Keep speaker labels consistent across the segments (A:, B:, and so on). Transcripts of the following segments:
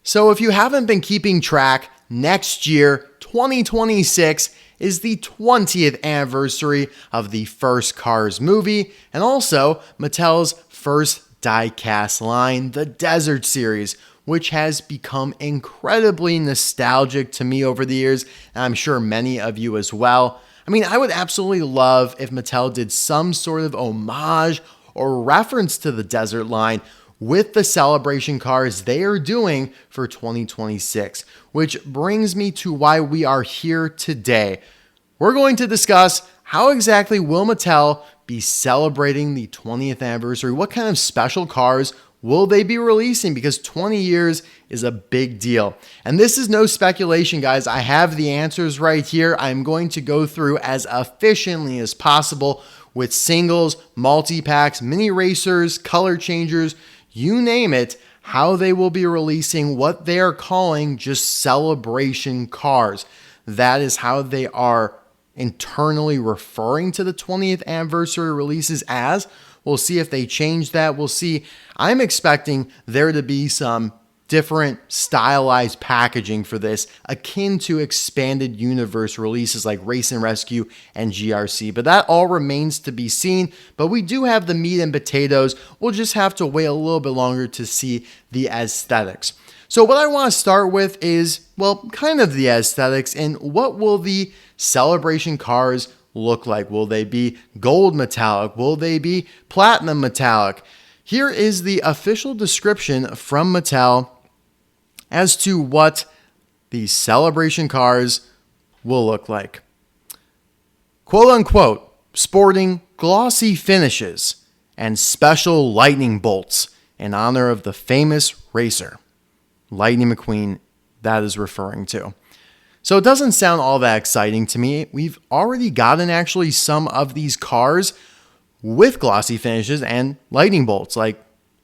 A: So if you haven't been keeping track, next year, 2026, is the 20th anniversary of the first Cars movie, and also Mattel's first die-cast line, the Desert series, which has become incredibly nostalgic to me over the years, and I'm sure many of you as well. I mean, I would absolutely love if Mattel did some sort of homage or reference to the Desert line with the celebration cars they are doing for 2026, which brings me to why we are here today. We're going to discuss how exactly will Mattel be celebrating the 20th anniversary? What kind of special cars will they be releasing? Because 20 years is a big deal. And this is no speculation, guys. I have the answers right here. I'm going to go through as efficiently as possible with singles, multi-packs, mini racers, color changers, you name it, how they will be releasing what they are calling just celebration cars. That is how they are internally referring to the 20th anniversary releases as. We'll see if they change that. We'll see. I'm expecting there to be some different stylized packaging for this, akin to expanded universe releases like Race and Rescue and GRC. But that all remains to be seen. But we do have the meat and potatoes. We'll just have to wait a little bit longer to see the aesthetics. So what I want to start with is, well, kind of the aesthetics and what will the celebration cars look like? Will they be gold metallic? Will they be platinum metallic? Here is the official description from Mattel as to what the celebration cars will look like. Quote unquote, sporting glossy finishes and special lightning bolts in honor of the famous racer. Lightning McQueen, that is referring to. So it doesn't sound all that exciting to me. We've already gotten actually some of these cars with glossy finishes and lightning bolts, like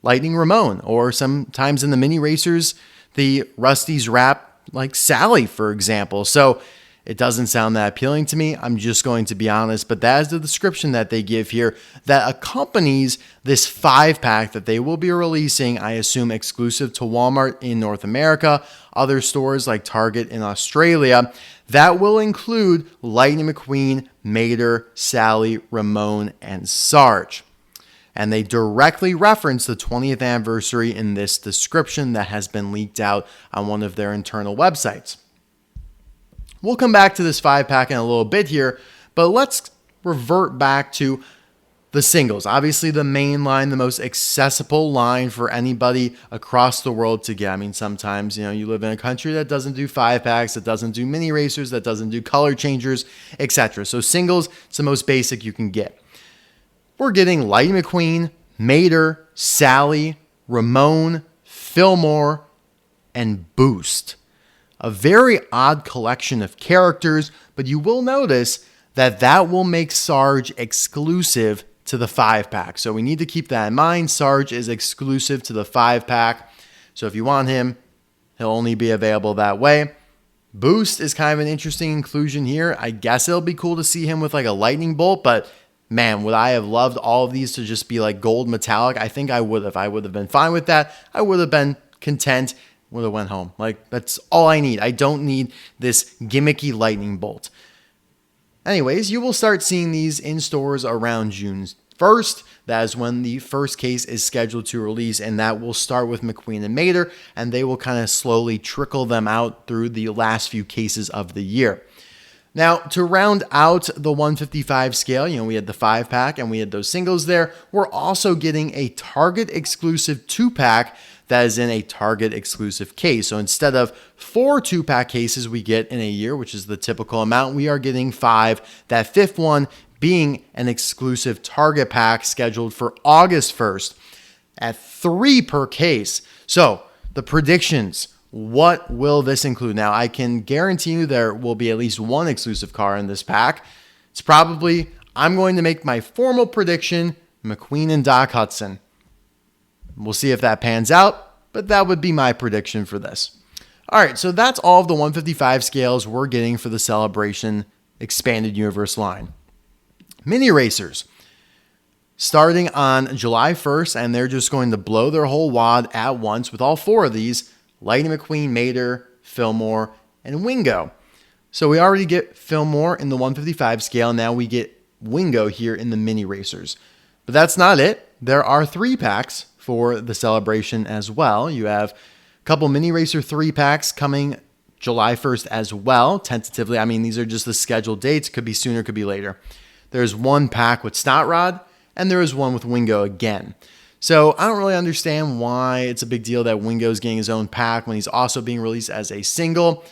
A: Lightning Ramon, or sometimes in the mini racers, the Rust-eze wrap, like Sally, for example. So it doesn't sound that appealing to me. I'm just going to be honest, but that is the description that they give here that accompanies this 5-pack that they will be releasing, I assume exclusive to Walmart in North America, other stores like Target in Australia. That will include Lightning McQueen, Mater, Sally, Ramon, and Sarge. And they directly reference the 20th anniversary in this description that has been leaked out on one of their internal websites. We'll come back to this 5-pack in a little bit here, but let's revert back to the singles. Obviously, the main line, the most accessible line for anybody across the world to get. I mean, sometimes, you live in a country that doesn't do 5-packs, that doesn't do mini racers, that doesn't do color changers, etc. So singles, it's the most basic you can get. We're getting Lightning McQueen, Mater, Sally, Ramon, Fillmore, and Boost. A very odd collection of characters, but you will notice that will make Sarge exclusive to the 5-pack. So we need to keep that in mind. Sarge is exclusive to the 5-pack. So if you want him, he'll only be available that way. Boost is kind of an interesting inclusion here. I guess it'll be cool to see him with like a lightning bolt, but man, would I have loved all of these to just be like gold metallic? I think I would have. I would have been fine with that. I would have been content. Would have went home. Like, that's all I need. I don't need this gimmicky lightning bolt. Anyways, you will start seeing these in stores around June 1st. That is when the first case is scheduled to release, and that will start with McQueen and Mater, and they will kind of slowly trickle them out through the last few cases of the year. Now, to round out the 155 scale, we had the 5-pack and we had those singles there. We're also getting a Target exclusive 2-pack that is in a Target exclusive case. So instead of 4 2-pack cases we get in a year, which is the typical amount, we are getting 5. That 5th one being an exclusive Target pack scheduled for August 1st at 3 per case. So the predictions. What will this include? Now, I can guarantee you there will be at least one exclusive car in this pack. It's probably, I'm going to make my formal prediction, McQueen and Doc Hudson. We'll see if that pans out, but that would be my prediction for this. All right, so that's all of the 155 scales we're getting for the Celebration Expanded Universe line. Mini Racers. Starting on July 1st, and they're just going to blow their whole wad at once with all 4 of these. Lightning McQueen, Mater, Fillmore, and Wingo. So we already get Fillmore in the 155 scale. Now we get Wingo here in the mini racers. But that's not it. There are 3 packs for the celebration as well. You have a couple mini racer 3 packs coming July 1st as well, tentatively. I mean, these are just the scheduled dates. Could be sooner, could be later. There's 1 pack with Snot Rod, and there is 1 with Wingo again. So I don't really understand why it's a big deal that Wingo's getting his own pack when he's also being released as a single.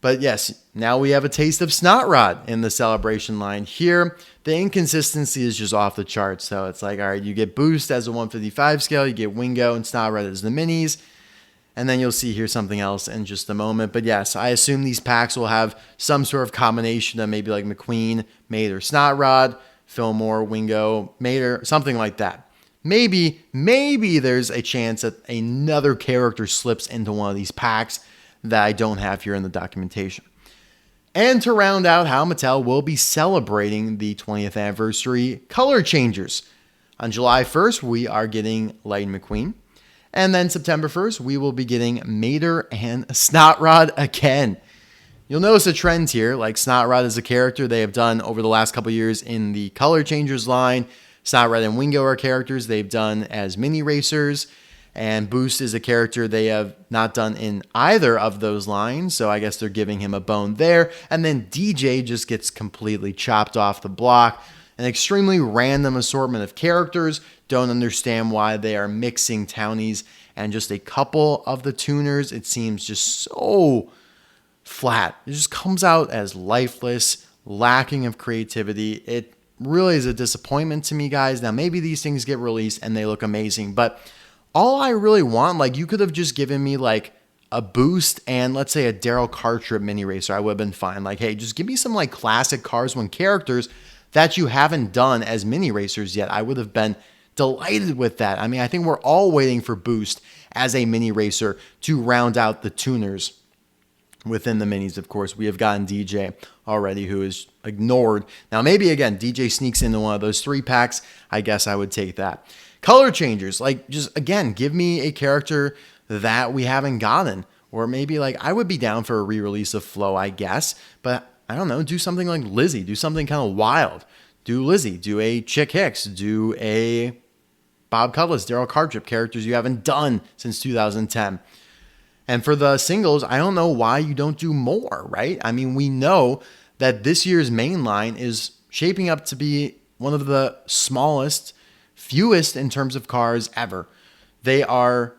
A: But yes, now we have a taste of Snot Rod in the celebration line here. The inconsistency is just off the charts. So it's like, all right, you get Boost as a 155 scale, you get Wingo and Snot Rod as the minis. And then you'll see here something else in just a moment. But yes, I assume these packs will have some sort of combination of maybe like McQueen, Mater, Snot Rod, Fillmore, Wingo, Mater, something like that. Maybe there's a chance that another character slips into one of these packs that I don't have here in the documentation. And to round out how Mattel will be celebrating the 20th anniversary color changers. On July 1st, we are getting Lightning McQueen. And then September 1st, we will be getting Mater and Snot Rod again. You'll notice a trend here, like Snot Rod is a character they have done over the last couple years in the color changers line. Snot Rod and Wingo are characters they've done as mini racers. And Boost is a character they have not done in either of those lines. So I guess they're giving him a bone there. And then DJ just gets completely chopped off the block. An extremely random assortment of characters. Don't understand why they are mixing townies and just a couple of the tuners. It seems just so flat. It just comes out as lifeless, lacking of creativity. It really is a disappointment to me, guys. Now, maybe these things get released and they look amazing, but all I really want, like, you could have just given me like a Boost and let's say a Daryl Cartrip mini racer. I would have been fine. Like, hey, just give me some like classic Cars 1 characters that you haven't done as mini racers yet. I would have been delighted with that. I mean, I think we're all waiting for Boost as a mini racer to round out the tuners within the minis. Of course, we have gotten DJ already, who is ignored. Now, maybe again, DJ sneaks into one of those 3 packs. I guess I would take that. Color changers, like, just again, give me a character that we haven't gotten. Or maybe like I would be down for a re-release of Flo, I guess. But I don't know, do something like Lizzie. Do something kind of wild. Do Lizzie. Do a Chick Hicks. Do a Bob Cutlass, Daryl Cartrip, characters you haven't done since 2010. And for the singles, I don't know why you don't do more, right? I mean, we know that this year's mainline is shaping up to be one of the smallest, fewest in terms of cars ever. They are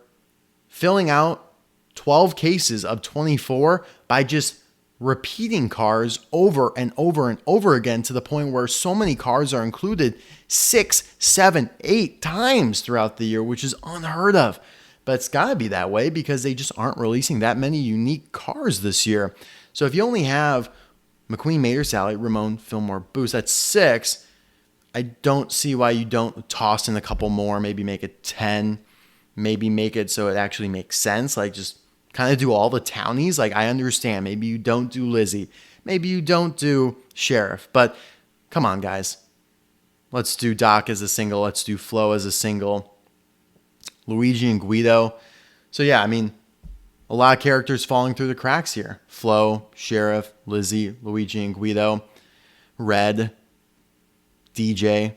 A: filling out 12 cases of 24 by just repeating cars over and over and over again, to the point where so many cars are included 6, 7, 8 times throughout the year, which is unheard of. But it's got to be that way because they just aren't releasing that many unique cars this year. So if you only have McQueen, Mater, Sally, Ramon, Fillmore, Boost, that's 6. I don't see why you don't toss in a couple more, maybe make it 10, maybe make it so it actually makes sense. Like, just kind of do all the townies. Like, I understand. Maybe you don't do Lizzie. Maybe you don't do Sheriff. But come on, guys. Let's do Doc as a single. Let's do Flo as a single. Luigi and Guido. So yeah, I mean, a lot of characters falling through the cracks here. Flo, Sheriff, Lizzie, Luigi and Guido, Red, DJ.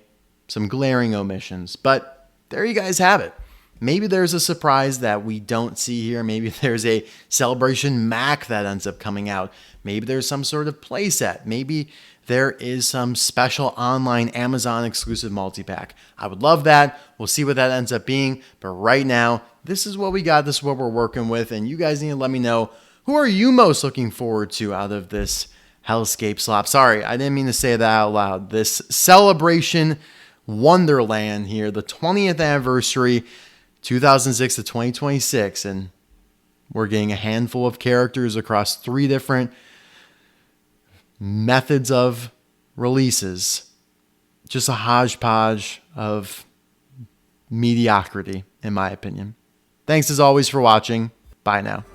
A: Some glaring omissions. But there you guys have it. Maybe there's a surprise that we don't see here. Maybe there's a Celebration Mac that ends up coming out. Maybe there's some sort of playset. Maybe there is some special online Amazon exclusive multi-pack. I would love that. We'll see what that ends up being. But right now, this is what we got. This is what we're working with. And you guys need to let me know, who are you most looking forward to out of this hellscape slop? Sorry, I didn't mean to say that out loud. This Celebration Wonderland here, the 20th anniversary, 2006 to 2026, and we're getting a handful of characters across 3 different methods of releases. Just a hodgepodge of mediocrity, in my opinion. Thanks as always for watching. Bye now.